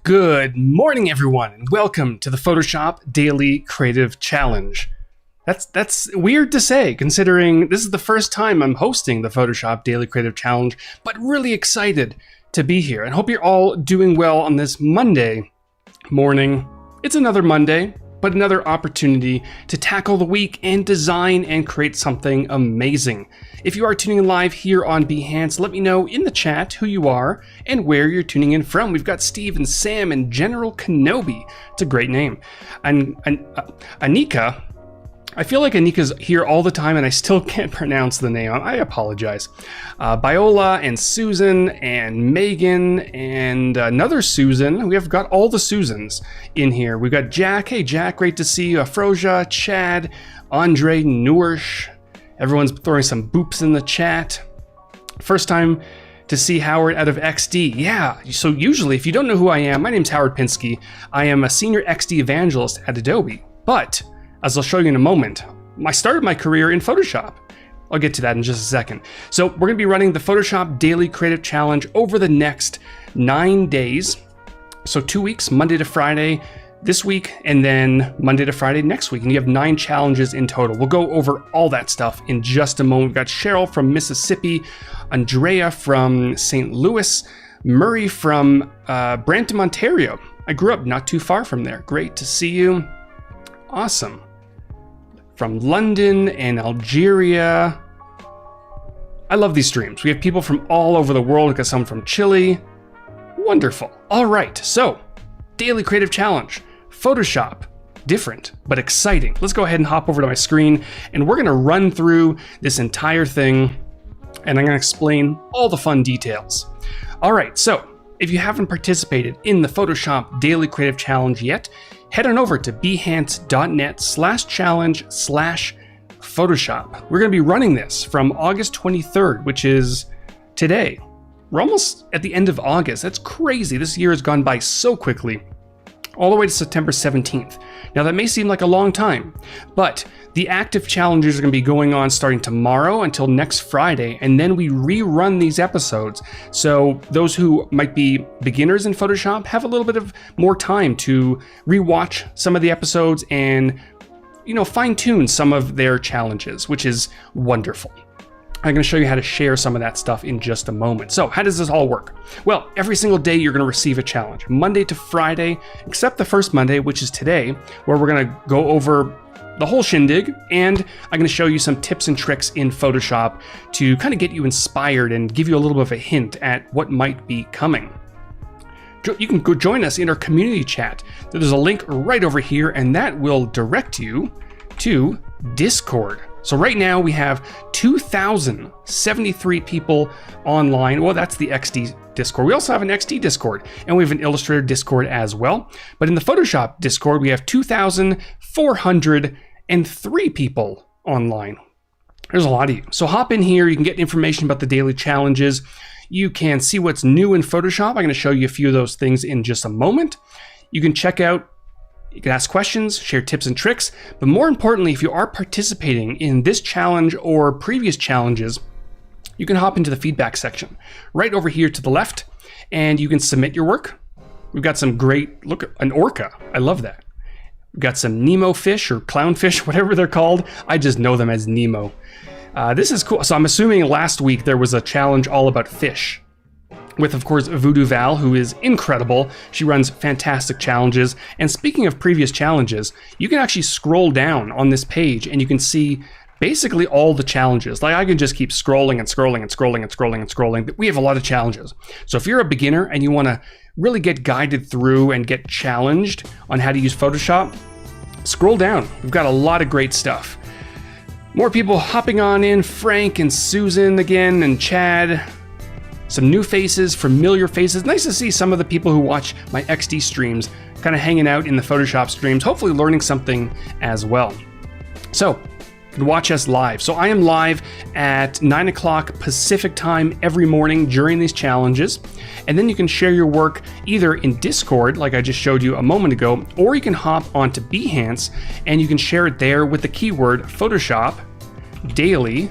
Good morning, everyone, and welcome to the Photoshop Daily Creative Challenge. That's weird to say, considering this is the first time I'm hosting the Photoshop Daily Creative Challenge, but really excited to be here, and hope you're all doing well on this Monday morning. It's another Monday, but another opportunity to tackle the week and design and create something amazing. If you are tuning in live here on Behance, let me know in the chat who you are and where you're tuning in from. We've got Steve and Sam and General Kenobi. It's a great name. And Anika, I feel like Anika's here all the time and I still can't pronounce the name. I apologize. Biola and Susan and Megan and another Susan. We have got all the Susans in here. We've got Jack. Hey Jack, great to see you. Afrosia, Chad, Andre, Nourish. Everyone's throwing some boops in the chat. First time to see Howard out of XD. Yeah, so usually if you don't know who I am, my name's Howard Pinsky. I am a senior XD evangelist at Adobe, but as I'll show you in a moment, I started my career in Photoshop. I'll get to that in just a second. So we're gonna be running the Photoshop Daily Creative Challenge over the next 9 days. So 2 weeks, Monday to Friday this week, and then Monday to Friday next week. And you have 9 challenges in total. We'll go over all that stuff in just a moment. We've got Cheryl from Mississippi, Andrea from St. Louis, Murray from Brampton, Ontario. I grew up not too far from there. Great to see you. Awesome. From London and Algeria. I love these streams. We have people from all over the world. We've got some from Chile. Wonderful. All right, so Daily Creative Challenge, Photoshop, different but exciting. Let's go ahead and hop over to my screen and we're gonna run through this entire thing and I'm gonna explain all the fun details. All right, so if you haven't participated in the Photoshop Daily Creative Challenge yet, head on over to behance.net/challenge/Photoshop. We're going to be running this from August 23rd, which is today. We're almost at the end of August. That's crazy. This year has gone by so quickly, all the way to September 17th. Now that may seem like a long time, but the active challenges are going to be going on starting tomorrow until next Friday, and then we rerun these episodes. So those who might be beginners in Photoshop have a little bit of more time to rewatch some of the episodes and, fine tune some of their challenges, which is wonderful. I'm going to show you how to share some of that stuff in just a moment. So how does this all work? Well, every single day you're going to receive a challenge, Monday to Friday, except the first Monday, which is today, where we're going to go over the whole shindig, and I'm going to show you some tips and tricks in Photoshop to kind of get you inspired and give you a little bit of a hint at what might be coming. You can go join us in our community chat. There's a link right over here, and that will direct you to Discord. So right now we have 2,073 people online. Well, that's the XD Discord. We also have an XD Discord, and we have an Illustrator Discord as well. But in the Photoshop Discord, we have 2,403 people online. There's a lot of you. So hop in here. You can get information about the daily challenges. You can see what's new in Photoshop. I'm going to show you a few of those things in just a moment. You can check out, you can ask questions, share tips and tricks, but more importantly, if you are participating in this challenge or previous challenges, you can hop into the feedback section right over here to the left, and you can submit your work. We've got some great, look, an orca. I love that. We've got some Nemo fish or clownfish, whatever they're called. I just know them as Nemo. This is cool. So I'm assuming last week there was a challenge all about fish with, of course, Voodoo Val, who is incredible. She runs fantastic challenges. And speaking of previous challenges, you can actually scroll down on this page and you can see basically all the challenges. Like I can just keep scrolling and scrolling and scrolling and scrolling and scrolling, but we have a lot of challenges. So if you're a beginner and you want to really get guided through and get challenged on how to use Photoshop, scroll down. We've got a lot of great stuff. More people hopping on in, Frank and Susan again and Chad. Some new faces, familiar faces. Nice to see some of the people who watch my XD streams kind of hanging out in the Photoshop streams, hopefully learning something as well. So, you can watch us live. So I am live at 9 o'clock Pacific time every morning during these challenges. And then you can share your work either in Discord, like I just showed you a moment ago, or you can hop onto Behance and you can share it there with the keyword Photoshop Daily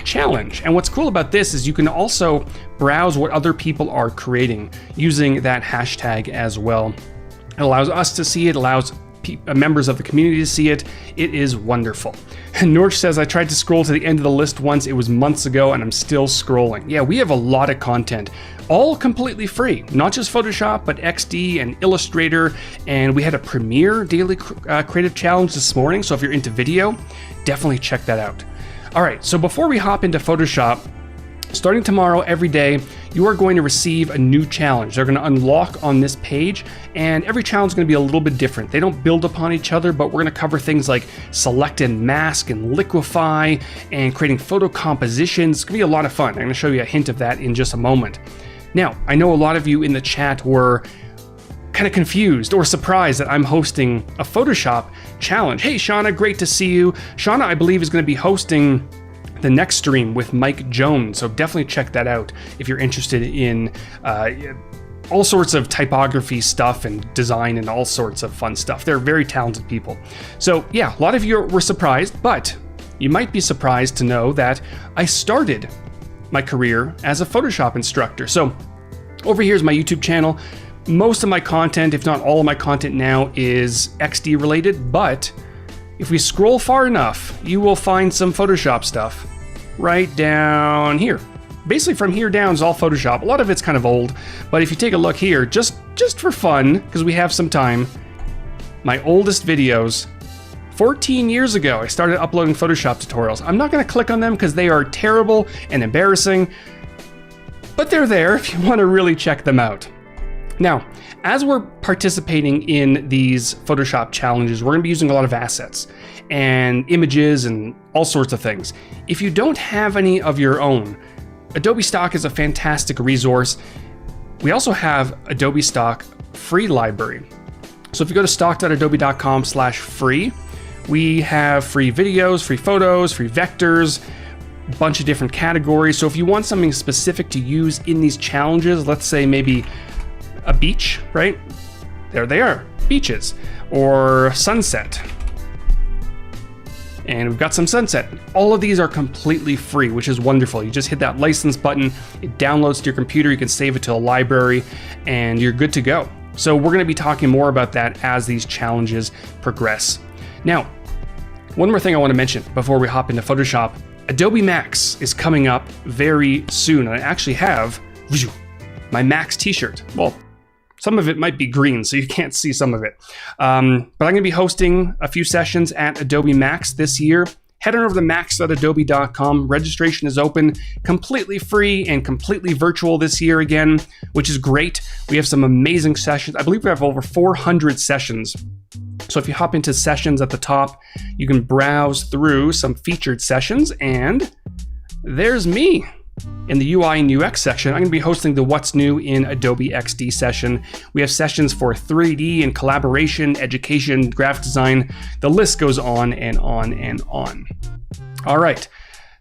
challenge. And what's cool about this is you can also browse what other people are creating using that hashtag as well. It allows us to see it, allows members of the community to see it. It is wonderful. And Norch says, I tried to scroll to the end of the list once. It was months ago and I'm still scrolling. Yeah, we have a lot of content, all completely free. Not just Photoshop, but XD and Illustrator. And we had a Premiere Daily Creative Challenge this morning. So if you're into video, definitely check that out. All right, so before we hop into Photoshop, starting tomorrow, every day, you are going to receive a new challenge. They're going to unlock on this page, and every challenge is going to be a little bit different. They don't build upon each other, but we're going to cover things like select and mask and liquefy and creating photo compositions. It's going to be a lot of fun. I'm going to show you a hint of that in just a moment. Now, I know a lot of you in the chat were kind of confused or surprised that I'm hosting a Photoshop challenge. Hey, Shauna, great to see you. Shauna, I believe, is going to be hosting the next stream with Mike Jones, so definitely check that out if you're interested in all sorts of typography stuff and design and all sorts of fun stuff. They're very talented people. So yeah, a lot of you were surprised, but you might be surprised to know that I started my career as a Photoshop instructor. So over here is my YouTube channel. Most of my content, if not all of my content now, is XD related, but if we scroll far enough, you will find some Photoshop stuff right down here. Basically from here down is all Photoshop. A lot of it's kind of old, but if you take a look here, just for fun, because we have some time, my oldest videos, 14 years ago, I started uploading Photoshop tutorials. I'm not gonna click on them because they are terrible and embarrassing, but they're there if you wanna really check them out. Now, as we're participating in these Photoshop challenges, we're gonna be using a lot of assets and images and all sorts of things. If you don't have any of your own, Adobe Stock is a fantastic resource. We also have Adobe Stock free library. So if you go to stock.adobe.com/free, we have free videos, free photos, free vectors, a bunch of different categories. So if you want something specific to use in these challenges, let's say maybe a beach, right? There they are, beaches, or sunset. And we've got some sunset. All of these are completely free, which is wonderful. You just hit that license button, it downloads to your computer, you can save it to a library, and you're good to go. So we're gonna be talking more about that as these challenges progress. Now, one more thing I wanna mention before we hop into Photoshop. Adobe Max is coming up very soon. I actually have my Max t-shirt. Well, some of it might be green, so you can't see some of it. But I'm gonna be hosting a few sessions at Adobe Max this year. Head on over to max.adobe.com. Registration is open, completely free and completely virtual this year again, which is great. We have some amazing sessions. I believe we have over 400 sessions. So if you hop into sessions at the top, you can browse through some featured sessions, and there's me. In the UI and UX section, I'm going to be hosting the What's New in Adobe XD session. We have sessions for 3D and collaboration, education, graphic design. The list goes on and on and on. All right.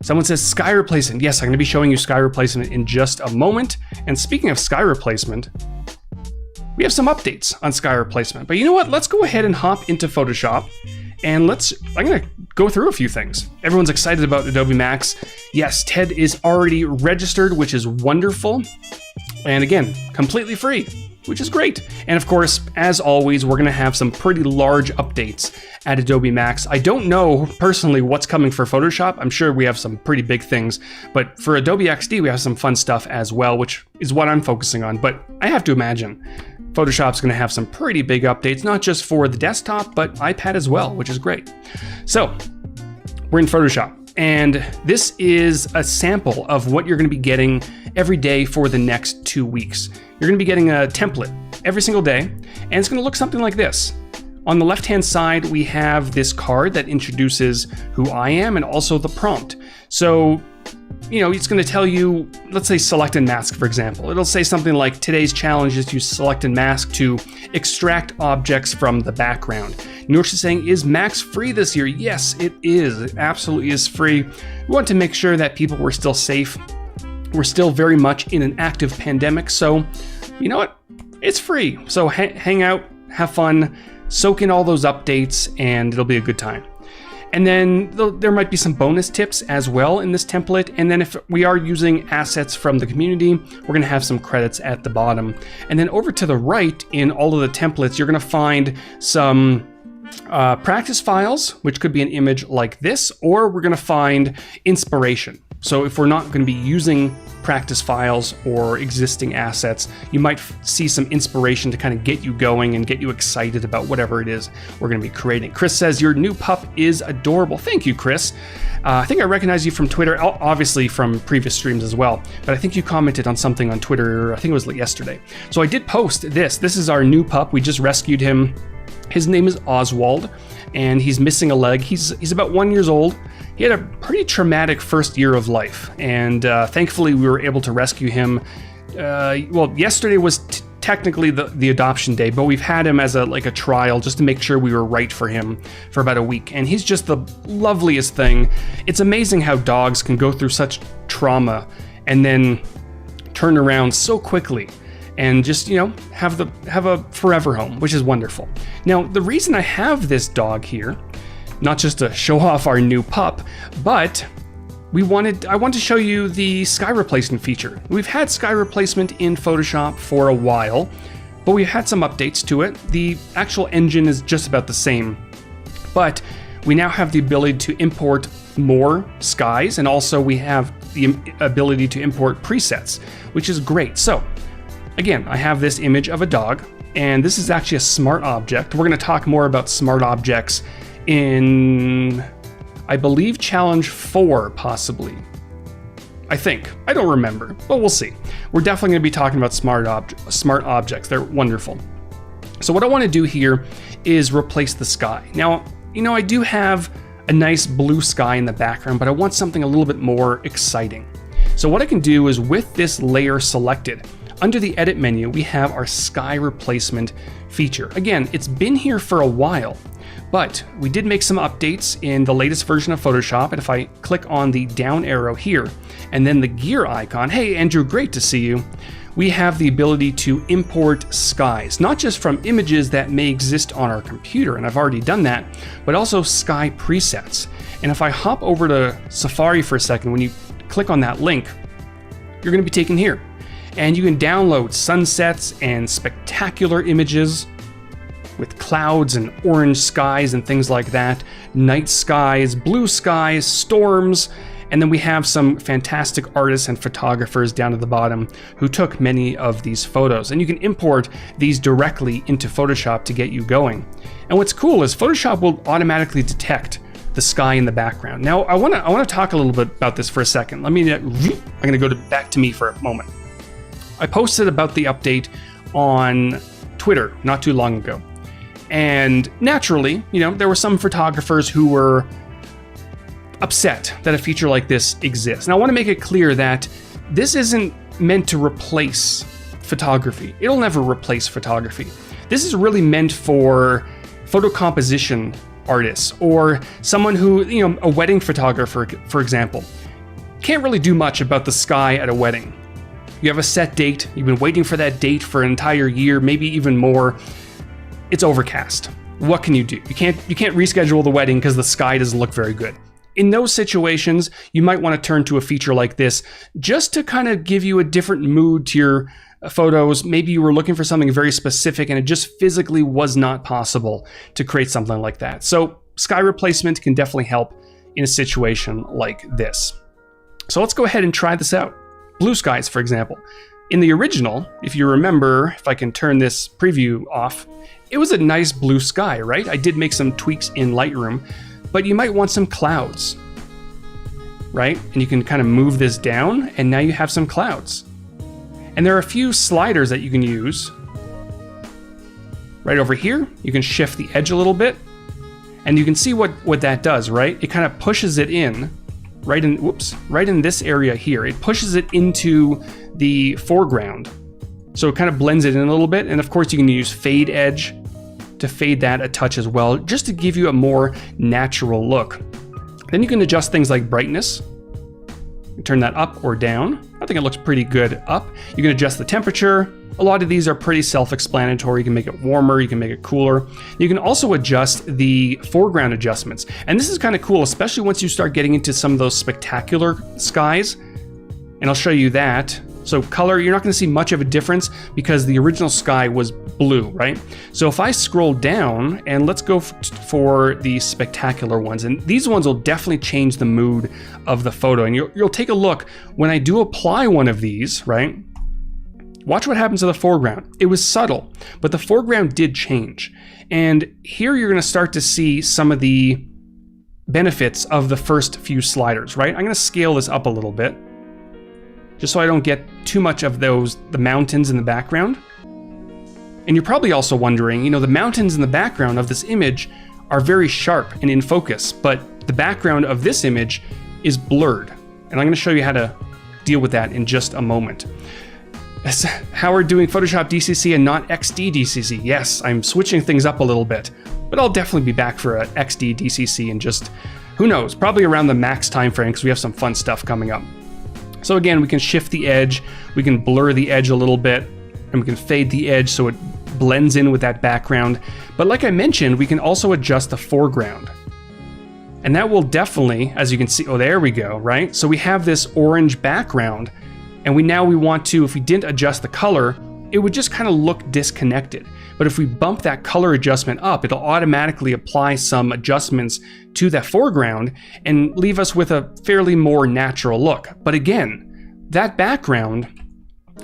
Someone says sky replacement. Yes, I'm going to be showing you sky replacement in just a moment. And speaking of sky replacement, we have some updates on sky replacement. But you know what? Let's go ahead and hop into Photoshop. And I'm gonna go through a few things. Everyone's excited about Adobe Max. Yes, Ted is already registered, which is wonderful. And again, completely free, which is great. And of course, as always, we're gonna have some pretty large updates at Adobe Max. I don't know personally what's coming for Photoshop. I'm sure we have some pretty big things, but for Adobe XD, we have some fun stuff as well, which is what I'm focusing on. But I have to imagine Photoshop's gonna have some pretty big updates, not just for the desktop, but iPad as well, which is great. So we're in Photoshop, and this is a sample of what you're gonna be getting every day for the next 2 weeks. You're gonna be getting a template every single day, and it's gonna look something like this. On the left-hand side, we have this card that introduces who I am and also the prompt. So, you know, it's going to tell you, let's say select and mask, for example. It'll say something like, today's challenge is to select and mask to extract objects from the background. Norsh is saying, is Max free this year? Yes, it is. It absolutely is free. We want to make sure that people were still safe. We're still very much in an active pandemic, so you know what? It's free. So hang out, have fun, soak in all those updates, and it'll be a good time. And then there might be some bonus tips as well in this template. And then if we are using assets from the community, we're going to have some credits at the bottom. And then over to the right in all of the templates, you're going to find some practice files, which could be an image like this, or we're going to find inspiration. So if we're not going to be using practice files or existing assets, you might see some inspiration to kind of get you going and get you excited about whatever it is we're going to be creating. Chris says, your new pup is adorable. Thank you, Chris. I think I recognize you from Twitter, obviously from previous streams as well, but I think you commented on something on Twitter, I think it was yesterday. So I did post this. This is our new pup. We just rescued him. His name is Oswald, and he's missing a leg. He's about 1 year old. He had a pretty traumatic first year of life, and thankfully we were able to rescue him. Well, yesterday was technically the adoption day, but we've had him as a trial just to make sure we were right for him for about a week. And he's just the loveliest thing. It's amazing how dogs can go through such trauma and then turn around so quickly and just, have a forever home, which is wonderful. Now, the reason I have this dog here, not just to show off our new pup, but I want to show you the sky replacement feature. We've had sky replacement in Photoshop for a while, but we've had some updates to it. The actual engine is just about the same, but we now have the ability to import more skies, and also we have the ability to import presets, which is great. So again, I have this image of a dog, and this is actually a smart object. We're going to talk more about smart objects in, I believe, challenge 4, possibly. I think. I don't remember, but we'll see. We're definitely going to be talking about smart objects. They're wonderful. So what I want to do here is replace the sky. Now, I do have a nice blue sky in the background, but I want something a little bit more exciting. So what I can do is, with this layer selected, under the edit menu, we have our sky replacement feature. Again, it's been here for a while, but we did make some updates in the latest version of Photoshop. And if I click on the down arrow here and then the gear icon, hey Andrew, great to see you. We have the ability to import skies, not just from images that may exist on our computer, and I've already done that, but also sky presets. And if I hop over to Safari for a second, when you click on that link, you're going to be taken here. And you can download sunsets and spectacular images with clouds and orange skies and things like that, night skies, blue skies, storms, and then we have some fantastic artists and photographers down at the bottom who took many of these photos. And you can import these directly into Photoshop to get you going. And what's cool is Photoshop will automatically detect the sky in the background. Now, I want to talk a little bit about this for a second. I'm going to go back to me for a moment. I posted about the update on Twitter not too long ago. And naturally, there were some photographers who were upset that a feature like this exists. Now, I want to make it clear that this isn't meant to replace photography. It'll never replace photography. This is really meant for photo composition artists, or someone who, a wedding photographer, for example, can't really do much about the sky at a wedding. You have a set date, you've been waiting for that date for an entire year, maybe even more. It's overcast. What can you do? You can't reschedule the wedding because the sky doesn't look very good. In those situations, you might want to turn to a feature like this just to kind of give you a different mood to your photos. Maybe you were looking for something very specific and it just physically was not possible to create something like that. So sky replacement can definitely help in a situation like this. So let's go ahead and try this out. Blue skies, for example. In the original, if you remember, if I can turn this preview off, it was a nice blue sky, right? I did make some tweaks in Lightroom, but you might want some clouds, right? And you can kind of move this down, and now you have some clouds. And there are a few sliders that you can use. Right over here, you can shift the edge a little bit, and you can see what that does, right? It kind of pushes it in, right in this area here. It pushes it into the foreground. So it kind of blends it in a little bit. And of course you can use fade edge to fade that a touch as well, just to give you a more natural look. Then you can adjust things like brightness. Turn that up or down. I think it looks pretty good up. You can adjust the temperature. A lot of these are pretty self-explanatory. You can make it warmer, you can make it cooler. You can also adjust the foreground adjustments. And this is kind of cool, especially once you start getting into some of those spectacular skies. And I'll show you that. So color, you're not going to see much of a difference because the original sky was blue, right? So if I scroll down, and let's go for the spectacular ones, and these ones will definitely change the mood of the photo. And you'll take a look when I do apply one of these, right? Watch what happens to the foreground. It was subtle, but the foreground did change. And here you're going to start to see some of the benefits of the first few sliders, right? I'm going to scale this up a little bit, just so I don't get too much of the mountains in the background. And you're probably also wondering, the mountains in the background of this image are very sharp and in focus, but the background of this image is blurred. And I'm going to show you how to deal with that in just a moment. Howard doing Photoshop DCC and not XD DCC. Yes, I'm switching things up a little bit, but I'll definitely be back for a XD DCC in just, who knows, probably around the max time frame because we have some fun stuff coming up. So again, we can shift the edge, we can blur the edge a little bit, and we can fade the edge so it blends in with that background. But like I mentioned, we can also adjust the foreground. And that will definitely, as you can see, oh, there we go, right? So we have this orange background, and we want to, if we didn't adjust the color, it would just kind of look disconnected. But if we bump that color adjustment up, it'll automatically apply some adjustments to that foreground and leave us with a fairly more natural look. But again, that background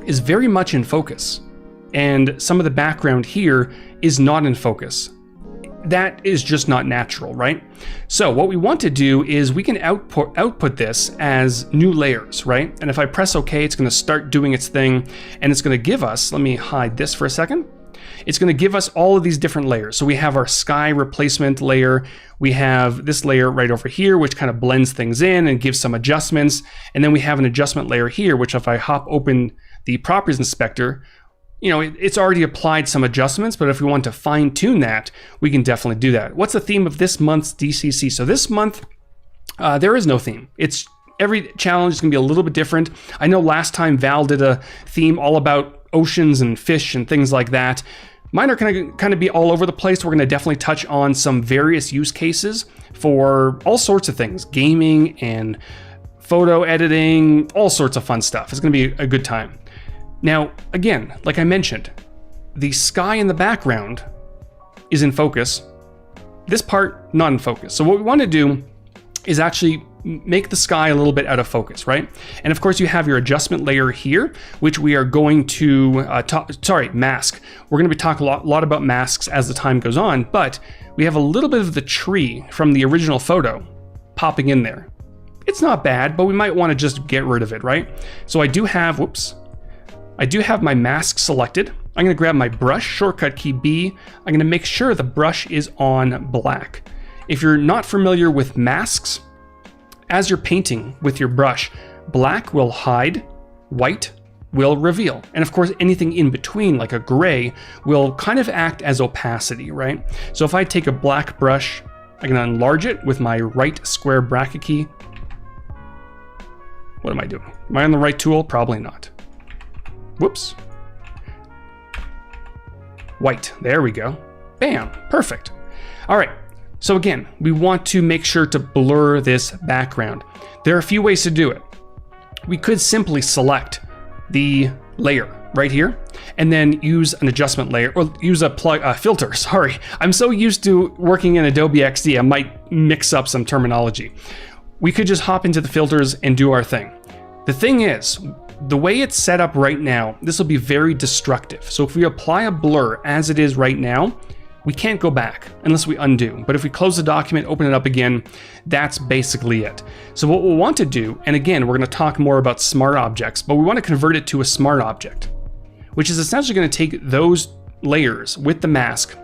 is very much in focus, and some of the background here is not in focus. That is just not natural, right? So what we want to do is we can output this as new layers, right? And if I press OK, it's going to start doing its thing, and it's going to give us, let me hide this for a second. It's going to give us all of these different layers. So we have our sky replacement layer. We have this layer right over here, which kind of blends things in and gives some adjustments. And then we have an adjustment layer here, which if I hop open the properties inspector, it's already applied some adjustments, but if we want to fine tune that, we can definitely do that. What's the theme of this month's DCC? So this month, there is no theme. Every challenge is going to be a little bit different. I know last time Val did a theme all about oceans and fish and things like that. Mine are going to kind of be all over the place. We're going to definitely touch on some various use cases for all sorts of things, gaming and photo editing, all sorts of fun stuff. It's going to be a good time. Now, again, like I mentioned, the sky in the background is in focus. This part, not in focus. So what we want to do is actually make the sky a little bit out of focus, right? And of course you have your adjustment layer here, which we are going to, mask. We're going to be talking a lot about masks as the time goes on, but we have a little bit of the tree from the original photo popping in there. It's not bad, but we might want to just get rid of it, right? So I do have my mask selected. I'm going to grab my brush, shortcut key B. I'm going to make sure the brush is on black. If you're not familiar with masks, as you're painting with your brush, black will hide, white will reveal. And of course, anything in between, like a gray, will kind of act as opacity, right? So if I take a black brush, I can enlarge it with my right square bracket key. What am I doing? Am I on the right tool? Probably not. Whoops. White, there we go. Bam, perfect. All right, so again, we want to make sure to blur this background. There are a few ways to do it. We could simply select the layer right here and then use an adjustment layer or use a filter, sorry. I'm so used to working in Adobe XD, I might mix up some terminology. We could just hop into the filters and do our thing. The thing is, the way it's set up right now, this will be very destructive. So if we apply a blur as it is right now, we can't go back unless we undo. But if we close the document, open it up again, that's basically it. So what we'll want to do, and again, we're going to talk more about smart objects, but we want to convert it to a smart object, which is essentially going to take those layers with the mask,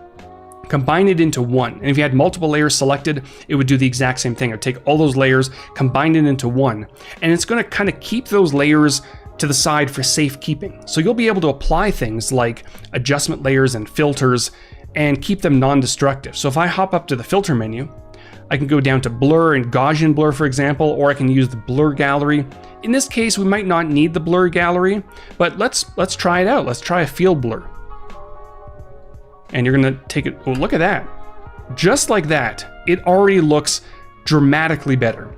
combine it into one. And if you had multiple layers selected, it would do the exact same thing. It would take all those layers, combine it into one, and it's going to kind of keep those layers to the side for safekeeping. So you'll be able to apply things like adjustment layers and filters and keep them non-destructive. So if I hop up to the filter menu, I can go down to blur and Gaussian blur, for example, or I can use the blur gallery. In this case, we might not need the blur gallery, but let's try it out. Let's try a field blur. And you're gonna take it, oh, look at that. Just like that, it already looks dramatically better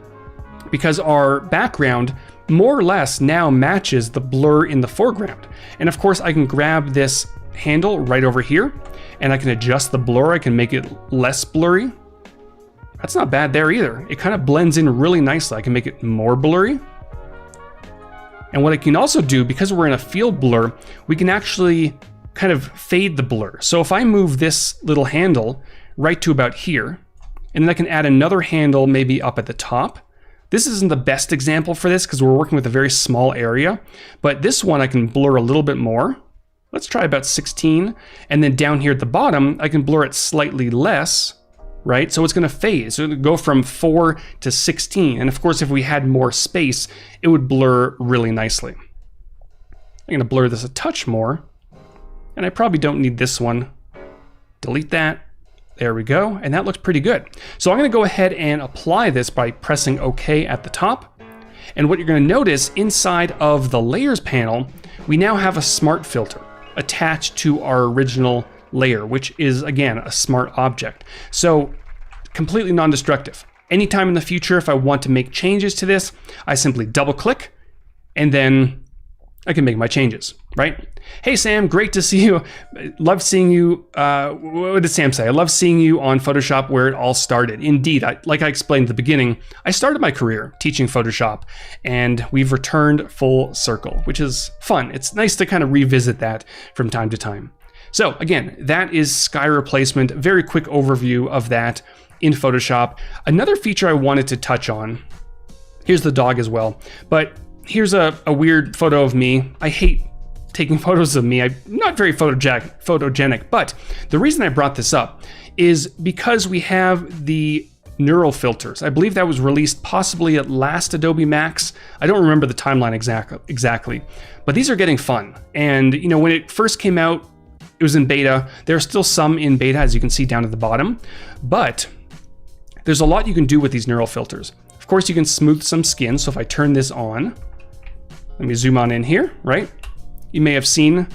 because our background more or less now matches the blur in the foreground. And of course, I can grab this handle right over here and I can adjust the blur. I can make it less blurry. That's not bad there either. It kind of blends in really nicely. I can make it more blurry. And what I can also do, because we're in a field blur, we can actually kind of fade the blur. So if I move this little handle right to about here, and then I can add another handle maybe up at the top. This isn't the best example for this because we're working with a very small area, but this one I can blur a little bit more. Let's try about 16. And then down here at the bottom, I can blur it slightly less, right? So it's gonna fade. So it'll go from 4 to 16. And of course, if we had more space, it would blur really nicely. I'm gonna blur this a touch more. And I probably don't need this one. Delete that. There we go, and that looks pretty good. So I'm gonna go ahead and apply this by pressing OK at the top. And what you're gonna notice inside of the layers panel, we now have a smart filter attached to our original layer, which is again, a smart object. So completely non-destructive. Anytime in the future, if I want to make changes to this, I simply double click and then I can make my changes, right? Hey Sam, great to see you. Love seeing you, what did Sam say? I love seeing you on Photoshop where it all started. Indeed, like I explained at the beginning, I started my career teaching Photoshop and we've returned full circle, which is fun. It's nice to kind of revisit that from time to time. So again, that is sky replacement. Very quick overview of that in Photoshop. Another feature I wanted to touch on, here's the dog as well, but here's a weird photo of me. I hate taking photos of me. I'm not very photogenic, but the reason I brought this up is because we have the neural filters. I believe that was released possibly at last Adobe Max. I don't remember the timeline exactly, but these are getting fun. And you know, when it first came out, it was in beta. There are still some in beta, as you can see down at the bottom, but there's a lot you can do with these neural filters. Of course, you can smooth some skin. So if I turn this on, let me zoom on in here, right? You may have seen,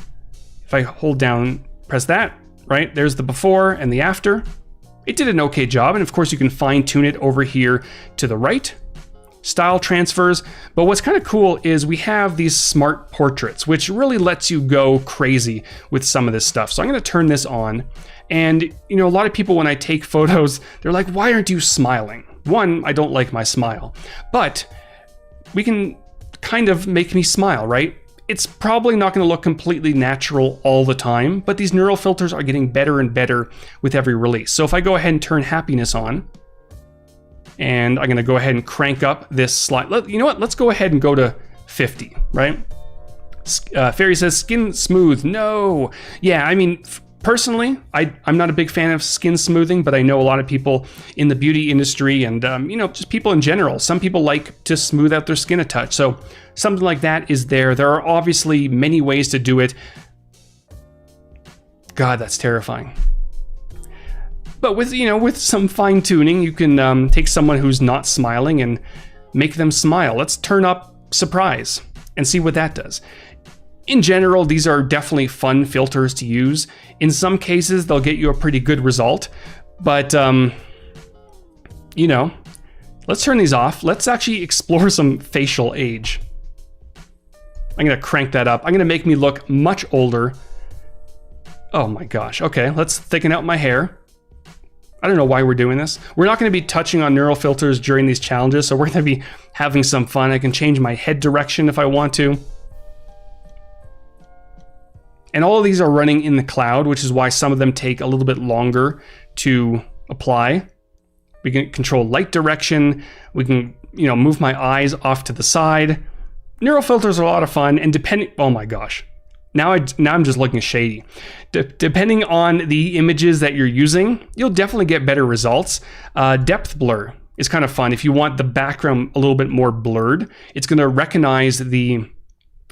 if I hold down, press that, right? There's the before and the after. It did an okay job. And of course you can fine tune it over here to the right. Style transfers. But what's kind of cool is we have these smart portraits, which really lets you go crazy with some of this stuff. So I'm gonna turn this on. And you know, a lot of people when I take photos, they're like, why aren't you smiling? One, I don't like my smile, but we can kind of make me smile, right? It's probably not going to look completely natural all the time, but these neural filters are getting better and better with every release. So if I go ahead and turn happiness on, and I'm going to go ahead and crank up this slide. You know what? Let's go ahead and go to 50, right? Fairy says skin smooth. No. Yeah, I mean, personally, I'm not a big fan of skin smoothing, but I know a lot of people in the beauty industry and you know, just people in general. Some people like to smooth out their skin a touch. So something like that is there. There are obviously many ways to do it. God, that's terrifying. But with, you know, with some fine tuning, you can take someone who's not smiling and make them smile. Let's turn up surprise and see what that does. In general, these are definitely fun filters to use. In some cases, they'll get you a pretty good result, but you know, let's turn these off. Let's actually explore some facial age. I'm gonna crank that up. I'm gonna make me look much older. Oh my gosh, okay, let's thicken out my hair. I don't know why we're doing this. We're not gonna be touching on neural filters during these challenges, so we're gonna be having some fun. I can change my head direction if I want to. And all of these are running in the cloud, which is why some of them take a little bit longer to apply. We can control light direction. We can, you know, move my eyes off to the side. Neural filters are a lot of fun, and depending, oh my gosh. Now I'm just looking shady. Depending on the images that you're using, you'll definitely get better results. Depth blur is kind of fun. If you want the background a little bit more blurred, it's gonna recognize the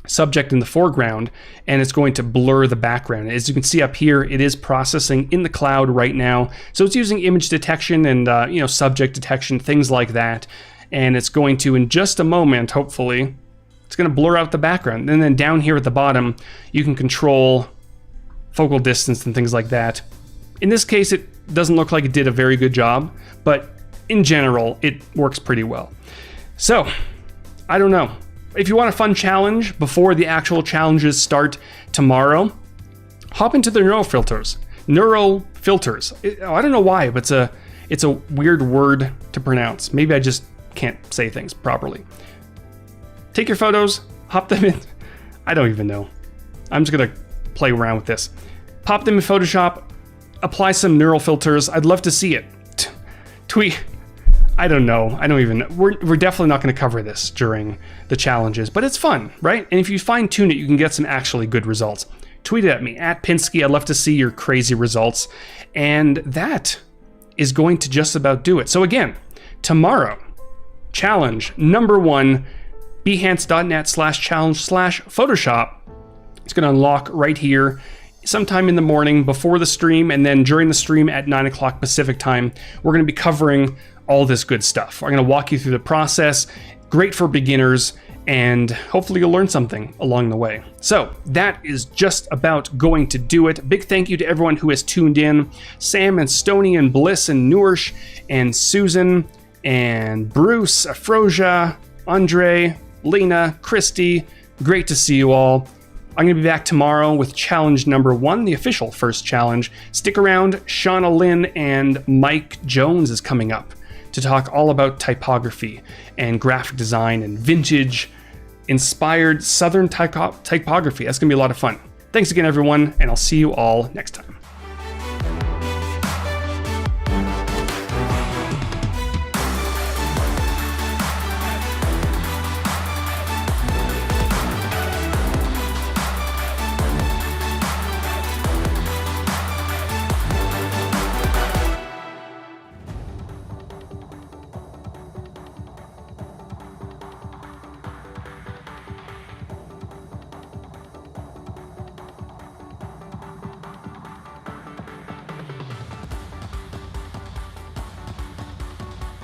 subject in the foreground, and it's going to blur the background. As you can see up here, it is processing in the cloud right now. So it's using image detection and subject detection, things like that. And it's going to, in just a moment, hopefully, it's going to blur out the background. And then down here at the bottom, you can control focal distance and things like that. In this case, it doesn't look like it did a very good job, but in general, it works pretty well. So, I don't know. If you want a fun challenge before the actual challenges start tomorrow, hop into the neural filters. Neural filters. I don't know why, but it's a weird word to pronounce. Maybe I just can't say things properly. Take your photos, hop them in. I don't even know. I'm just gonna play around with this. Pop them in Photoshop, apply some neural filters. I'd love to see it. Tweet. I don't know. I don't even know. We're definitely not going to cover this during the challenges, but it's fun, right? And if you fine tune it, you can get some actually good results. Tweet it at me, at Pinsky. I'd love to see your crazy results. And that is going to just about do it. So again, tomorrow, challenge number 1, behance.net/challenge/Photoshop. It's going to unlock right here sometime in the morning before the stream, and then during the stream at 9 o'clock Pacific time, we're going to be covering all this good stuff. I'm going to walk you through the process. Great for beginners, and hopefully you'll learn something along the way. So that is just about going to do it. Big thank you to everyone who has tuned in. Sam and Stony and Bliss and Nourish and Susan and Bruce, Afrosia, Andre, Lena, Christy. Great to see you all. I'm going to be back tomorrow with challenge number 1, the official first challenge. Stick around. Shauna Lynn and Mike Jones is coming up to talk all about typography and graphic design and vintage inspired Southern typography. That's going to be a lot of fun. Thanks again, everyone, and I'll see you all next time.